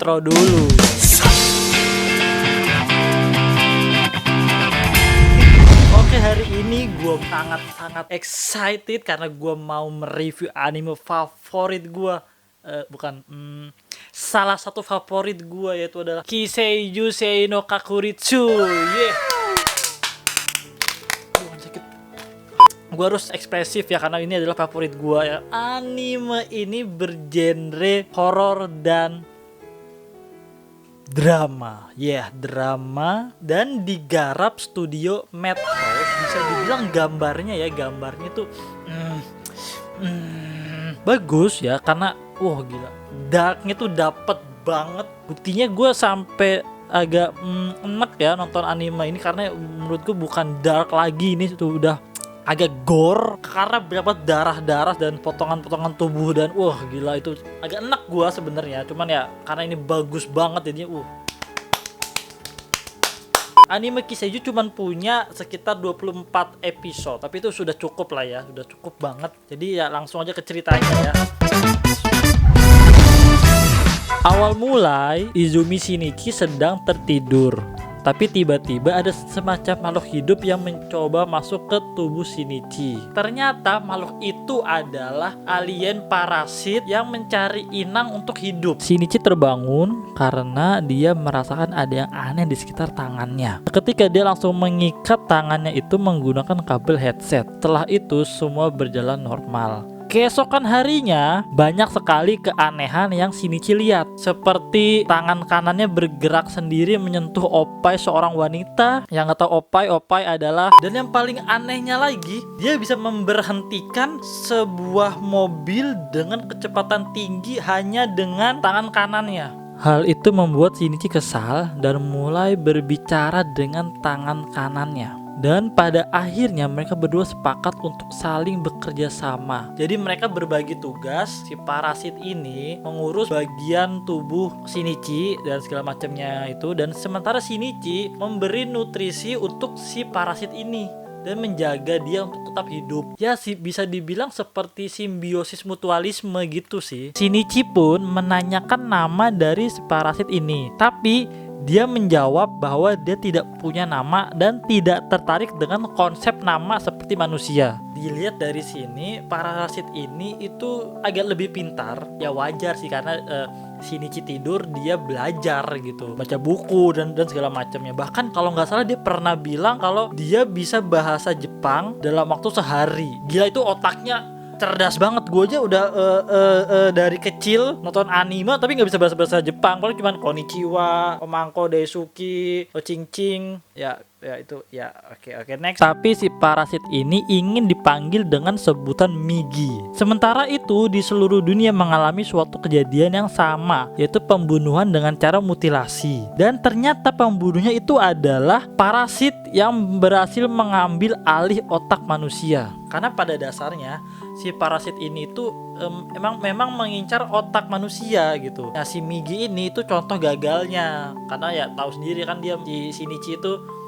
intro dulu. Oke, hari ini gue sangat excited karena gue mau mereview anime favorit gue. Salah satu favorit gue yaitu adalah Kiseiju Seino Kakuritsu. Gue harus ekspresif ya karena ini adalah favorit gue ya. Anime ini bergenre horor dan drama. Drama dan digarap studio Madhouse. Bisa dibilang gambarnya tuh bagus ya karena gila. Darknya tuh dapet banget. Buktinya gue sampai agak enak ya nonton anime ini karena menurut gue bukan dark lagi, ini tuh udah agak gore karena berapa darah-darah dan potongan-potongan tubuh dan gila itu agak enak gua sebenarnya, cuman ya karena ini bagus banget jadinya Anime Kiseiju cuman punya sekitar 24 episode, tapi itu sudah cukup lah ya, sudah cukup banget. Jadi ya langsung aja ke ceritanya ya. Awal mulai Izumi Shinichi sedang tertidur. Tapi tiba-tiba ada semacam makhluk hidup yang mencoba masuk ke tubuh Shinichi. Ternyata makhluk itu adalah alien parasit yang mencari inang untuk hidup. Shinichi terbangun karena dia merasakan ada yang aneh di sekitar tangannya. Ketika dia langsung mengikat tangannya itu menggunakan kabel headset. Setelah itu semua berjalan normal. Keesokan harinya banyak sekali keanehan yang Shinichi lihat, seperti tangan kanannya bergerak sendiri menyentuh opai seorang wanita yang nggak tahu opai adalah, dan yang paling anehnya lagi dia bisa memberhentikan sebuah mobil dengan kecepatan tinggi hanya dengan tangan kanannya. Hal itu membuat Shinichi kesal dan mulai berbicara dengan tangan kanannya. Dan pada akhirnya mereka berdua sepakat untuk saling bekerja sama. Jadi mereka berbagi tugas. Si parasit ini mengurus bagian tubuh Shinichi dan segala macamnya itu, dan sementara Shinichi memberi nutrisi untuk si parasit ini dan menjaga dia untuk tetap hidup. Ya sih, bisa dibilang seperti simbiosis mutualisme gitu sih. Shinichi pun menanyakan nama dari si parasit ini, tapi dia menjawab bahwa dia tidak punya nama dan tidak tertarik dengan konsep nama seperti manusia. Dilihat dari sini, parasit ini itu agak lebih pintar. Ya wajar sih karena Shinichi tidur, dia belajar gitu, baca buku dan segala macamnya. Bahkan kalau nggak salah dia pernah bilang kalau dia bisa bahasa Jepang dalam waktu sehari. Gila, itu otaknya cerdas banget. Gue aja udah dari kecil nonton anime tapi nggak bisa bahasa Jepang, paling cuman konnichiwa, omangko daisuki, ochincing oke next. Tapi si parasit ini ingin dipanggil dengan sebutan Migi. Sementara itu di seluruh dunia mengalami suatu kejadian yang sama, yaitu pembunuhan dengan cara mutilasi. Dan ternyata pembunuhnya itu adalah parasit yang berhasil mengambil alih otak manusia. Karena pada dasarnya si parasit ini tuh memang mengincar otak manusia gitu. Nah, si Migi ini itu contoh gagalnya, karena ya tahu sendiri kan dia di Shinichi itu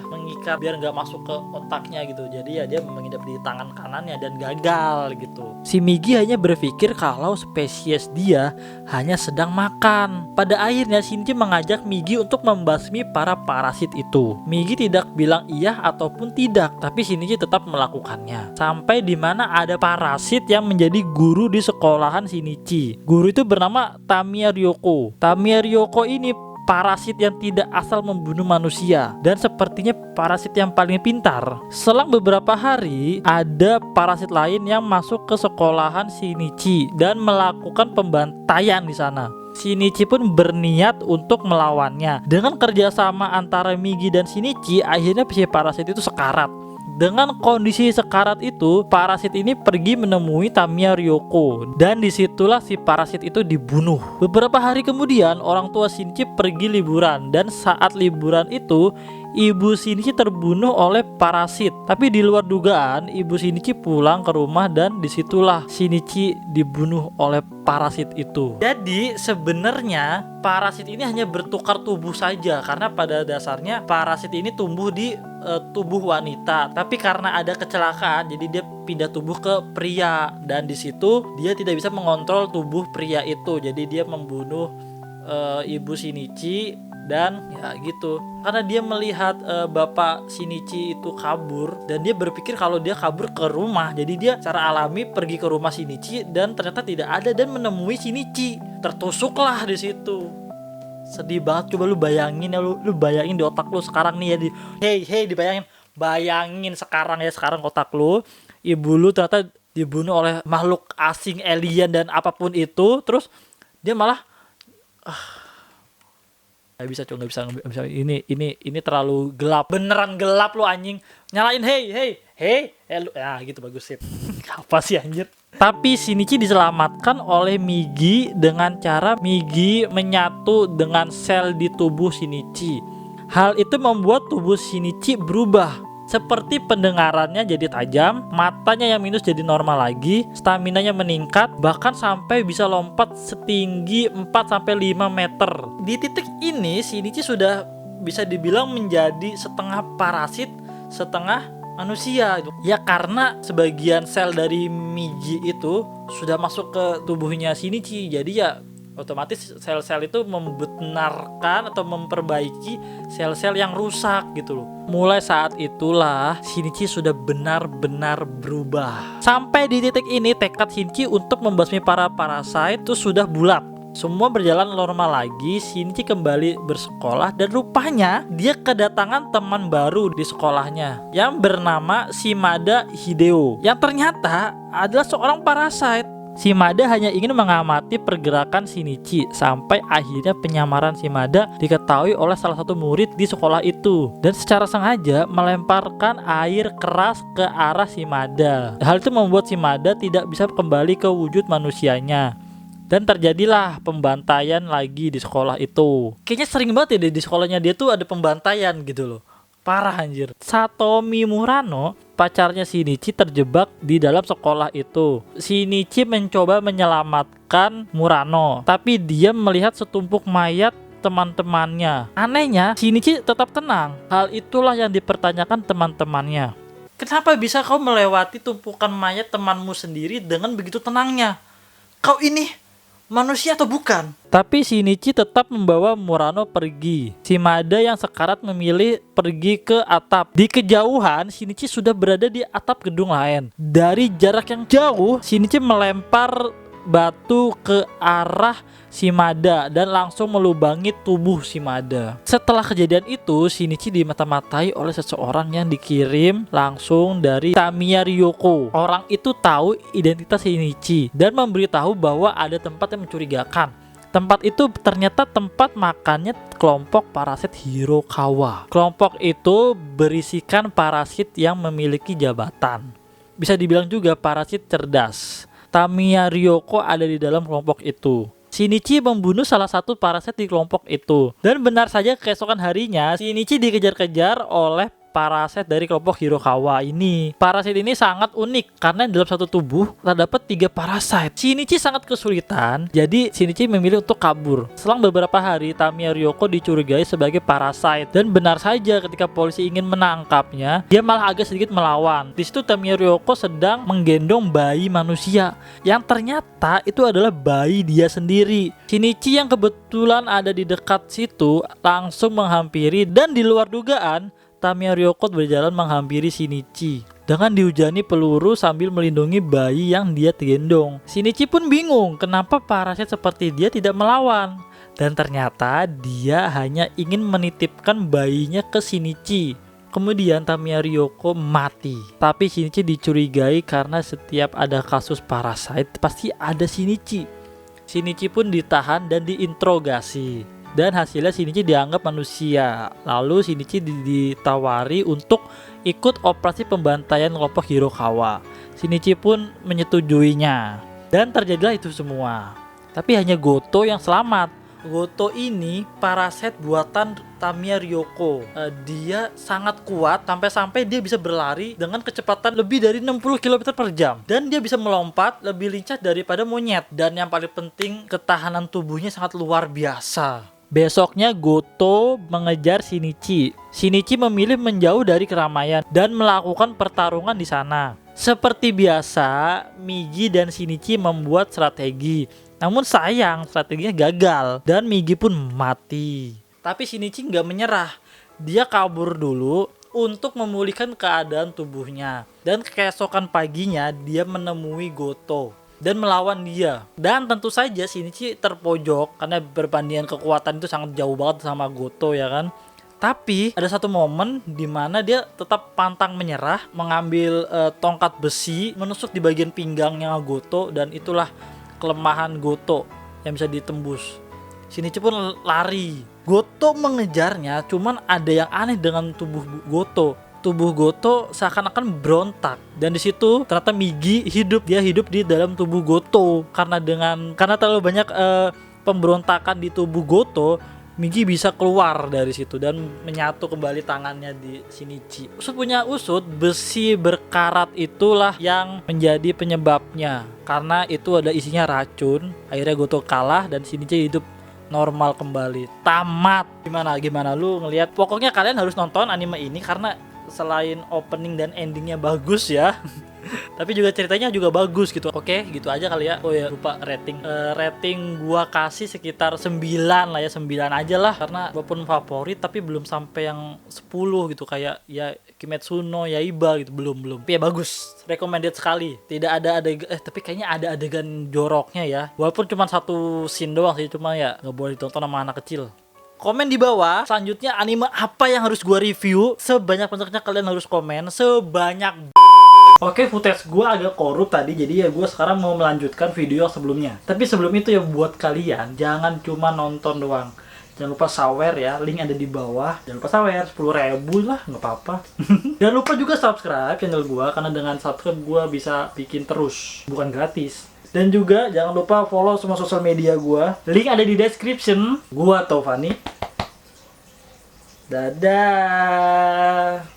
mengikat biar nggak masuk ke otaknya gitu. Jadi ya dia mengidap di tangan kanannya dan gagal gitu. Si Migi hanya berpikir kalau spesies dia hanya sedang makan. Pada akhirnya Shinichi mengajak Migi untuk membasmi para parasit itu. Migi tidak bilang iya ataupun tidak, tapi Shinichi tetap melakukannya. Sampai di mana ada parasit yang menjadi guru di sekolahan Shinichi. Guru itu bernama Tamiya Ryoko. Tamiya Ryoko ini parasit yang tidak asal membunuh manusia dan sepertinya parasit yang paling pintar. Selang beberapa hari ada parasit lain yang masuk ke sekolahan Shinichi dan melakukan pembantaian di sana. Shinichi pun berniat untuk melawannya. Dengan kerjasama antara Migi dan Shinichi, akhirnya si parasit itu sekarat. Dengan kondisi sekarat itu, parasit ini pergi menemui Tamiya Ryoko dan disitulah si parasit itu dibunuh. Beberapa hari kemudian, orang tua Shinichi pergi liburan dan saat liburan itu, ibu Shinichi terbunuh oleh parasit. Tapi di luar dugaan, ibu Shinichi pulang ke rumah dan disitulah Shinichi dibunuh oleh parasit itu. Jadi sebenarnya parasit ini hanya bertukar tubuh saja, karena pada dasarnya parasit ini tumbuh di tubuh wanita, tapi karena ada kecelakaan jadi dia pindah tubuh ke pria dan di situ dia tidak bisa mengontrol tubuh pria itu, jadi dia membunuh ibu Shinichi. Dan ya gitu, karena dia melihat bapak Shinichi itu kabur, dan dia berpikir kalau dia kabur ke rumah. Jadi dia secara alami pergi ke rumah Shinichi dan ternyata tidak ada, dan menemui Shinichi. Tertusuklah di situ. Sedih banget. Coba lu bayangin ya, lu bayangin di otak lu sekarang nih ya, dibayangin. Bayangin sekarang otak lu, ibu lu ternyata dibunuh oleh makhluk asing, alien dan apapun itu. Terus dia malah nggak bisa. Ini terlalu gelap, beneran gelap lu anjing. Nyalain hey lu, ya gitu bagus sih. Apa sih anjir. Tapi Shinichi diselamatkan oleh Migi dengan cara Migi menyatu dengan sel di tubuh Shinichi. Hal itu membuat tubuh Shinichi berubah. Seperti pendengarannya jadi tajam, matanya yang minus jadi normal lagi, staminanya meningkat, bahkan sampai bisa lompat setinggi 4-5 meter. Di titik ini Shinichi sudah bisa dibilang menjadi setengah parasit, setengah manusia. Ya karena sebagian sel dari Migi itu sudah masuk ke tubuhnya Shinichi. Jadi ya otomatis sel-sel itu membenarkan atau memperbaiki sel-sel yang rusak gitu loh. Mulai saat itulah Shinichi sudah benar-benar berubah. Sampai di titik ini tekad Shinichi untuk membasmi para parasite itu sudah bulat. Semua berjalan normal lagi. Shinichi kembali bersekolah dan rupanya dia kedatangan teman baru di sekolahnya yang bernama Shimada Hideo, yang ternyata adalah seorang parasite. Shimada hanya ingin mengamati pergerakan Shinichi sampai akhirnya penyamaran Shimada diketahui oleh salah satu murid di sekolah itu, dan secara sengaja melemparkan air keras ke arah Shimada. Hal itu membuat Shimada tidak bisa kembali ke wujud manusianya. Dan terjadilah pembantaian lagi di sekolah itu. Kayaknya sering banget ya di sekolahnya dia tuh ada pembantaian gitu loh. Parah anjir. Satomi Murano, pacarnya Shinichi, terjebak di dalam sekolah itu. Shinichi mencoba menyelamatkan Murano, tapi dia melihat setumpuk mayat teman-temannya. Anehnya, Shinichi tetap tenang. Hal itulah yang dipertanyakan teman-temannya. Kenapa bisa kau melewati tumpukan mayat temanmu sendiri dengan begitu tenangnya? Kau ini manusia atau bukan? Tapi Shinichi tetap membawa Murano pergi. Shimada yang sekarat memilih pergi ke atap. Di kejauhan, Shinichi sudah berada di atap gedung lain. Dari jarak yang jauh, Shinichi melempar batu ke arah Shimada dan langsung melubangi tubuh Shimada. Setelah kejadian itu, Shinichi dimata-matai oleh seseorang yang dikirim langsung dari Tamiya Ryoko. Orang itu tahu identitas Shinichi dan memberitahu bahwa ada tempat yang mencurigakan. Tempat itu ternyata tempat makannya kelompok parasit Hirokawa. Kelompok itu berisikan parasit yang memiliki jabatan. Bisa dibilang juga parasit cerdas. Tamiya Ryoko ada di dalam kelompok itu. Shinichi membunuh salah satu parasit di kelompok itu. Dan benar saja keesokan harinya Shinichi dikejar-kejar oleh parasit dari kelompok Hirokawa ini. Parasit ini sangat unik karena dalam satu tubuh terdapat 3 parasit. Shinichi sangat kesulitan, jadi Shinichi memilih untuk kabur. Selang beberapa hari, Tamiya Ryoko dicurigai sebagai parasit, dan benar saja ketika polisi ingin menangkapnya, dia malah agak sedikit melawan. Di situ Tamiya Ryoko sedang menggendong bayi manusia yang ternyata itu adalah bayi dia sendiri. Shinichi yang kebetulan ada di dekat situ langsung menghampiri, dan di luar dugaan Tamiya Ryoko berjalan menghampiri Shinichi dengan dihujani peluru sambil melindungi bayi yang dia gendong. Shinichi pun bingung kenapa parasit seperti dia tidak melawan, dan ternyata dia hanya ingin menitipkan bayinya ke Shinichi. Kemudian Tamiya Ryoko mati. Tapi Shinichi dicurigai karena setiap ada kasus parasit pasti ada Shinichi. Shinichi pun ditahan dan diinterogasi. Dan hasilnya Shinichi dianggap manusia. Lalu Shinichi ditawari untuk ikut operasi pembantaian kelompok Hirokawa. Shinichi pun menyetujuinya. Dan terjadilah itu semua. Tapi hanya Goto yang selamat. Goto ini parasit buatan Tamiya Ryoko. Dia sangat kuat sampai dia bisa berlari dengan kecepatan lebih dari 60 km per jam. Dan dia bisa melompat lebih lincah daripada monyet. Dan yang paling penting, ketahanan tubuhnya sangat luar biasa. Besoknya Goto mengejar Shinichi. Shinichi memilih menjauh dari keramaian dan melakukan pertarungan di sana. Seperti biasa, Migi dan Shinichi membuat strategi. Namun sayang, strateginya gagal dan Migi pun mati. Tapi Shinichi nggak menyerah. Dia kabur dulu untuk memulihkan keadaan tubuhnya. Dan keesokan paginya dia menemui Goto dan melawan dia. Dan tentu saja Shinichi terpojok karena perbandingan kekuatan itu sangat jauh banget sama Goto ya kan. Tapi ada satu momen di mana dia tetap pantang menyerah, mengambil tongkat besi, menusuk di bagian pinggangnya Goto, dan itulah kelemahan Goto yang bisa ditembus. Shinichi pun lari. Goto mengejarnya, cuman ada yang aneh dengan tubuh Goto. Tubuh Goto seakan-akan berontak, dan di situ ternyata Migi hidup. Dia hidup di dalam tubuh Goto karena terlalu banyak pemberontakan di tubuh Goto. Migi bisa keluar dari situ dan menyatu kembali tangannya di Shinichi. Usut punya usut, besi berkarat itulah yang menjadi penyebabnya. Karena itu ada isinya racun. Akhirnya Goto kalah dan Shinichi hidup normal kembali. Tamat. Gimana lu ngelihat? Pokoknya kalian harus nonton anime ini karena selain opening dan endingnya bagus ya. Tapi juga ceritanya juga bagus gitu. Oke, gitu aja kali ya. Oh ya, lupa rating. Rating gua kasih sekitar 9 lah ya, 9 aja lah. Karena walaupun favorit tapi belum sampai yang 10 gitu. Kayak ya Kimetsu no Yaiba gitu, belum. Tapi ya bagus, recommended sekali. Tidak ada adegan, tapi kayaknya ada adegan joroknya ya. Walaupun cuma satu scene doang sih, cuma ya nggak boleh ditonton sama anak kecil. Komen di bawah selanjutnya anime apa yang harus gua review. Sebanyak-banyaknya kalian harus komen, sebanyak. Oke, footage gue agak korup tadi, jadi ya gue sekarang mau melanjutkan video sebelumnya. Tapi sebelum itu ya buat kalian, jangan cuma nonton doang. Jangan lupa sawer ya, link ada di bawah. Jangan lupa sawer, 10.000 lah, nggak apa-apa. Jangan lupa juga subscribe channel gue, karena dengan subscribe gue bisa bikin terus, bukan gratis. Dan juga jangan lupa follow semua sosial media gue. Link ada di description. Gue Taufani. Dadah.